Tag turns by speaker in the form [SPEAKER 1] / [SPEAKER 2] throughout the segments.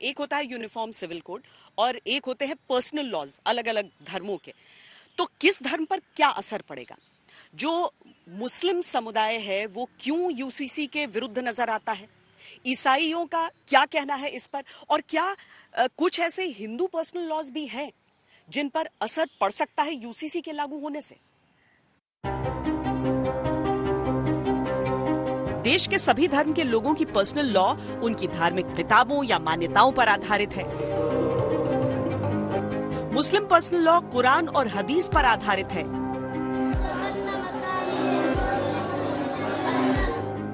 [SPEAKER 1] एक होता है यूनिफॉर्म सिविल कोड और एक होते हैं पर्सनल लॉज अलग अलग धर्मों के। तो किस धर्म पर क्या असर पड़ेगा? जो मुस्लिम समुदाय है वो क्यों यूसीसी के विरुद्ध नजर आता है? ईसाइयों का क्या कहना है इस पर? और क्या कुछ ऐसे हिंदू पर्सनल लॉज भी हैं जिन पर असर पड़ सकता है यूसीसी के लागू होने से? देश के सभी धर्म के लोगों की पर्सनल लॉ उनकी धार्मिक किताबों या मान्यताओं पर आधारित है। मुस्लिम पर्सनल लॉ कुरान और हदीस पर आधारित है।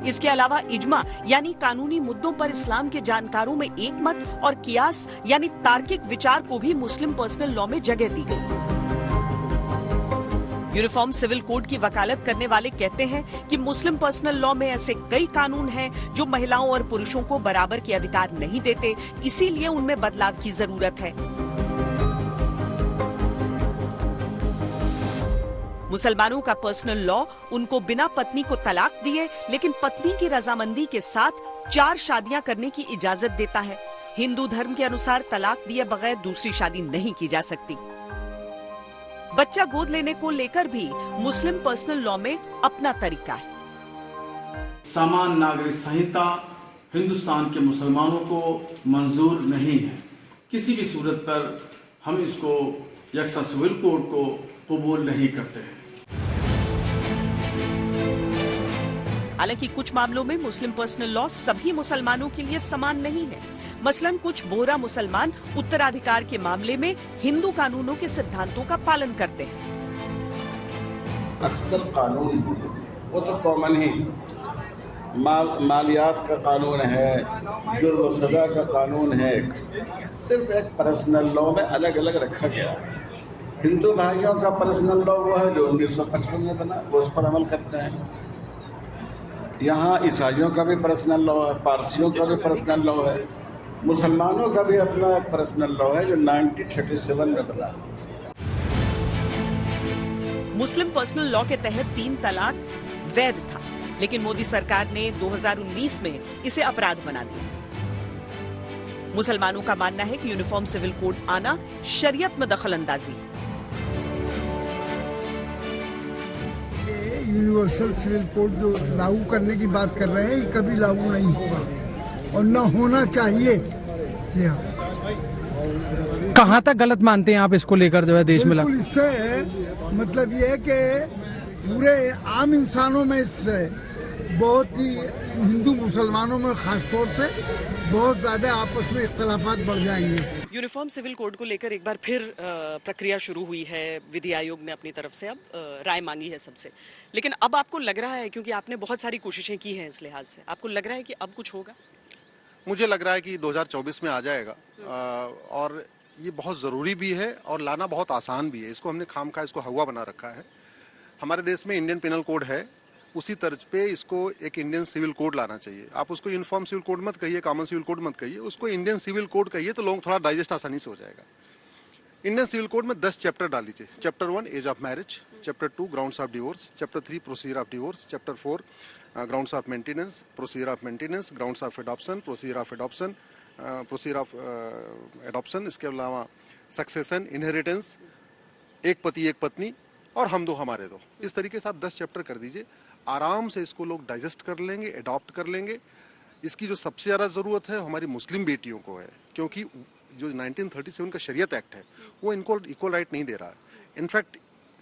[SPEAKER 1] इसके अलावा इजमा यानी कानूनी मुद्दों पर इस्लाम के जानकारों में एक मत और कियास यानी तार्किक विचार को भी मुस्लिम पर्सनल लॉ में जगह दी गई। यूनिफॉर्म सिविल कोड की वकालत करने वाले कहते हैं कि मुस्लिम पर्सनल लॉ में ऐसे कई कानून हैं जो महिलाओं और पुरुषों को बराबर के अधिकार नहीं देते, इसीलिए उनमें बदलाव की जरूरत है। मुसलमानों का पर्सनल लॉ उनको बिना पत्नी को तलाक दिए लेकिन पत्नी की रजामंदी के साथ 4 शादियां करने की इजाजत देता है। हिंदू धर्म के अनुसार तलाक दिए बगैर दूसरी शादी नहीं की जा सकती। बच्चा गोद लेने को लेकर भी मुस्लिम पर्सनल लॉ में अपना तरीका है।
[SPEAKER 2] समान नागरिक संहिता हिंदुस्तान के मुसलमानों को मंजूर नहीं है। किसी भी सूरत पर हम इसको यकसा सिविल कोड को कबूल नहीं करते हैं।
[SPEAKER 1] हालांकि कुछ मामलों में मुस्लिम पर्सनल लॉ सभी मुसलमानों के लिए समान नहीं है। मसलन कुछ बोहरा मुसलमान उत्तराधिकार के मामले में हिंदू कानूनों के सिद्धांतों का पालन करते हैं।
[SPEAKER 3] अक्सर कानून वो तो कॉमन ही मालियात का कानून है, जुर्म और सजा का कानून है, सिर्फ एक पर्सनल लॉ में अलग अलग रखा गया है। हिंदू भाइयों का पर्सनल लॉ वो है जो 1955 में बना, वो उस पर अमल करते हैं। यहाँ ईसाइयों का भी पर्सनल लॉ है, पारसियों का भी पर्सनल लॉ है, मुसलमानों का भी अपना एक पर्सनल लॉ है जो 1937 में बना।
[SPEAKER 1] मुस्लिम पर्सनल लॉ के तहत 3 तलाक वैध था, लेकिन मोदी सरकार ने 2019 में इसे अपराध बना दिया। मुसलमानों का मानना है कि यूनिफॉर्म सिविल कोड आना शरीयत में दखल अंदाजी है।
[SPEAKER 4] यूनिवर्सल सिविल कोड जो लागू करने की बात कर रहे हैं ये कभी लागू नहीं होगा और न होना चाहिए।
[SPEAKER 5] कहाँ तक गलत मानते हैं आप इसको लेकर जो है देश में?
[SPEAKER 4] इससे मतलब ये है कि पूरे आम इंसानों में इससे बहुत ही हिंदू मुसलमानों में खासतौर से बहुत ज्यादा आपस में इख्तलाफात बढ़ जाएंगे।
[SPEAKER 1] यूनिफॉर्म सिविल कोड को लेकर एक बार फिर प्रक्रिया शुरू हुई है। विधि आयोग ने अपनी तरफ से अब राय मांगी है सबसे, लेकिन अब आपको लग रहा है, क्योंकि आपने बहुत सारी कोशिशें की हैं इस लिहाज से, आपको लग रहा है कि अब कुछ होगा?
[SPEAKER 6] मुझे लग रहा है कि 2024 में आ जाएगा और ये बहुत ज़रूरी भी है और लाना बहुत आसान भी है। इसको हमने खामखा इसको हवा बना रखा है। हमारे देश में इंडियन पिनल कोड है, उसी तर्ज पे इसको एक इंडियन सिविल कोड लाना चाहिए। आप उसको यूनिफॉर्म सिविल कोड मत कहिए, कॉमन सिविल कोड मत कहिए, उसको इंडियन सिविल कोड कहिए तो लोग थोड़ा डाइजेस्ट आसानी से हो जाएगा। इंडियन सिविल कोड में 10 चैप्टर डाल दीजिए। Chapter 1 age of marriage, chapter 2 grounds of divorce, chapter 3 procedure of divorce, chapter 4 grounds of maintenance, procedure of maintenance, grounds of adoption, procedure of adoption, procedure of adoption. इसके अलावा succession, inheritance, एक पति एक पत्नी और हम दो हमारे दो। इस तरीके से आप 10 चैप्टर कर दीजिए, आराम से इसको लोग डाइजेस्ट कर लेंगे, एडॉप्ट कर लेंगे। इसकी जो सबसे ज़्यादा ज़रूरत है हमारी मुस्लिम बेटियों को है, क्योंकि जो 1937 का शरीयत एक्ट है वो इनको इक्वल राइट नहीं दे रहा है। इनफैक्ट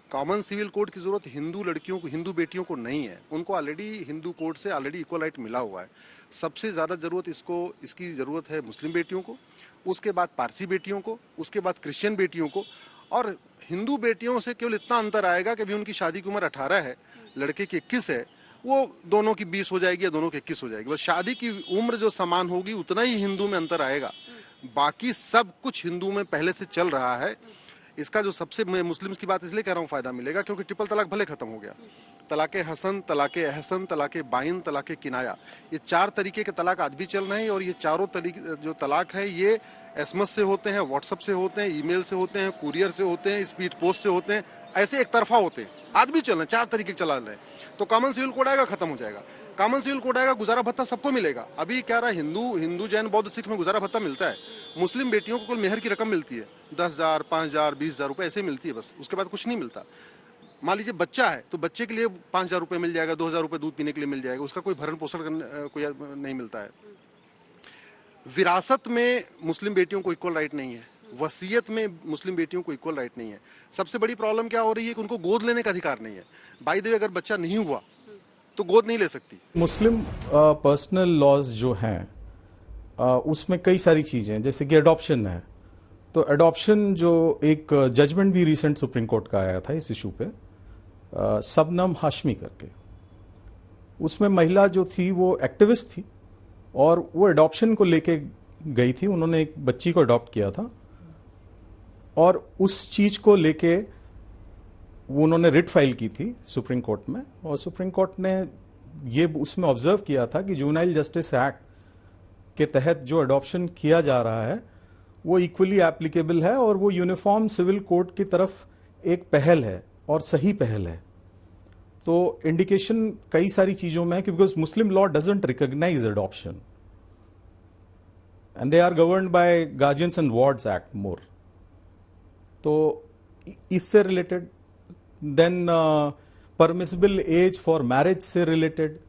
[SPEAKER 6] कॉमन सिविल कोड की ज़रूरत हिंदू लड़कियों को, हिंदू बेटियों को नहीं है। उनको ऑलरेडी हिंदू कोड से ऑलरेडी इक्वल राइट मिला हुआ है। सबसे ज़्यादा ज़रूरत इसकी ज़रूरत है मुस्लिम बेटियों को, उसके बाद पारसी बेटियों को, उसके बाद क्रिश्चियन बेटियों को। और हिंदू बेटियों से केवल इतना अंतर आएगा कि अभी उनकी शादी की उम्र 18 है, लड़के की 21 है, वो दोनों की 20 हो जाएगी या दोनों की 21 हो जाएगी। बस शादी की उम्र जो समान होगी उतना ही हिंदू में अंतर आएगा। बाकी सब कुछ हिंदू में पहले से चल रहा है। इसका जो सबसे, मैं मुस्लिम्स की बात इसलिए कह रहा हूँ फायदा मिलेगा क्योंकि ट्रिपल तलाक भले खत्म हो गया, तलाके हसन, तलाके अहसन, तलाके बाइन, तलाके किनाया, ये 4 तरीके के तलाक आज भी चल रहे हैं। और ये चारों तरीके जो तलाक है ये एसएमएस से होते हैं, व्हाट्सएप से होते हैं, ईमेल से होते हैं, कुरियर से होते हैं, स्पीड पोस्ट से होते हैं, ऐसे एक तरफा होते हैं। आज भी चल रहे हैं, 4 तरीके चला रहे हैं। तो कॉमन सिविल कोड आएगा, खत्म हो जाएगा। कॉमन सिविल कोड आएगा, गुजारा भत्ता सबको मिलेगा। अभी क्या रहा, हिंदू जैन बौद्ध सिख में गुजारा भत्ता मिलता है, मुस्लिम बेटियों को कुल मेहर की रकम मिलती है 10,000, 5,000, 20,000 रुपए ऐसे मिलती है बस, उसके बाद कुछ नहीं मिलता। मान लीजिए बच्चा है तो बच्चे के लिए 5,000 रुपए मिल जाएगा, 2,000 रुपए दूध पीने के लिए मिल जाएगा, उसका कोई भरण पोषण कोई नहीं मिलता है। विरासत में मुस्लिम बेटियों को इक्वल राइट नहीं है, वसीयत में मुस्लिम बेटियों को इक्वल राइट नहीं है। सबसे बड़ी प्रॉब्लम क्या हो रही है कि उनको गोद लेने का अधिकार नहीं है। बाय द वे, अगर बच्चा नहीं हुआ तो गोद नहीं ले सकती।
[SPEAKER 7] मुस्लिम पर्सनल लॉज जो हैं उसमें कई सारी चीजें हैं, जैसे कि अडॉप्शन है। तो अडॉप्शन जो एक जजमेंट भी रिसेंट सुप्रीम कोर्ट का आया था इस इशू पे, सबनम हाशमी करके, उसमें महिला जो थी वो एक्टिविस्ट थी और वो अडॉप्शन को लेके गई थी। उन्होंने एक बच्ची को अडॉप्ट किया था और उस चीज को लेके वो उन्होंने रिट फाइल की थी सुप्रीम कोर्ट में, और सुप्रीम कोर्ट ने ये उसमें ऑब्जर्व किया था कि जुवेनाइल जस्टिस एक्ट के तहत जो अडॉप्शन किया जा रहा है वो इक्वली एप्लीकेबल है और वो यूनिफॉर्म सिविल कोड की तरफ एक पहल है और सही पहल है। तो इंडिकेशन कई सारी चीजों में है कि because Muslim law doesn't recognise adoption and they are governed by guardians and wards act more. तो इससे related then permissible age for marriage से रिलेटेड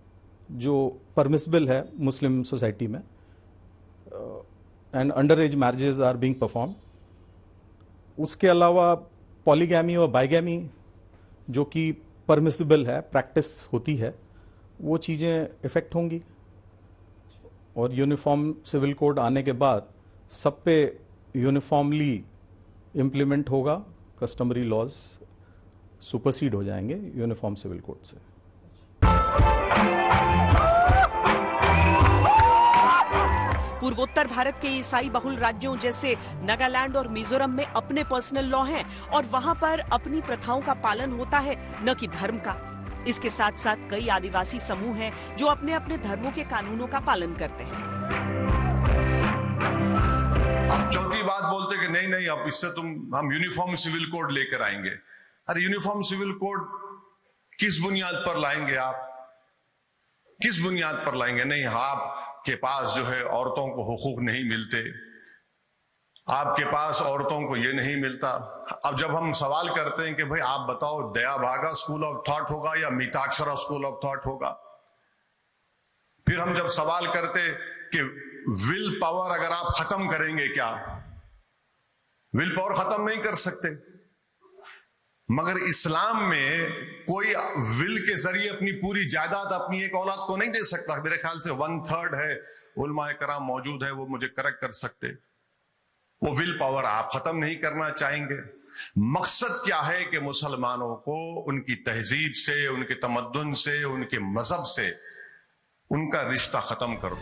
[SPEAKER 7] जो परमिसिबल है मुस्लिम सोसाइटी में, and under age marriages are being perform. उसके अलावा polygamy और bigamy जो कि परमिसिबल है, प्रैक्टिस होती है, वो चीजें इफेक्ट होंगी। और यूनिफॉर्म सिविल कोड आने के बाद सब पे यूनिफॉर्मली इम्प्लीमेंट होगा, कस्टमरी लॉज सुपरसीड हो जाएंगे यूनिफॉर्म सिविल कोड से।
[SPEAKER 1] पूर्वोत्तर भारत के ईसाई बहुल राज्यों जैसे नागालैंड और मिजोरम में अपने पर्सनल लॉ हैं और वहां पर अपनी प्रथाओं का पालन होता है, न कि धर्म का। इसके साथ साथ कई आदिवासी समूह हैं जो अपने अपने धर्मों के कानूनों का पालन करते हैं।
[SPEAKER 8] अब चौथी बात बोलते कि नहीं अब इससे हम यूनिफॉर्म सिविल कोड लेकर आएंगे। अरे यूनिफॉर्म सिविल कोड किस बुनियाद पर लाएंगे आप? किस बुनियाद पर लाएंगे? नहीं, आपके पास जो है औरतों को हुकूक नहीं मिलते, आपके पास औरतों को ये नहीं मिलता। अब जब हम सवाल करते हैं कि भाई आप बताओ, दया भागा स्कूल ऑफ थॉट होगा या मिताक्षरा स्कूल ऑफ थॉट होगा? फिर हम जब सवाल करते कि विल पावर अगर आप खत्म करेंगे क्या? विल पावर खत्म नहीं कर सकते, मगर इस्लाम में कोई विल के जरिए अपनी पूरी जायदाद अपनी एक औलाद को नहीं दे सकता। मेरे ख्याल से 1/3 है, उलमाए कराम मौजूद है, वो मुझे करेक्ट कर सकते। वो विल पावर आप खत्म नहीं करना चाहेंगे। मकसद क्या है कि मुसलमानों को उनकी तहजीब से, उनके तमद्दुन से, उनके मजहब से उनका रिश्ता खत्म कर दो।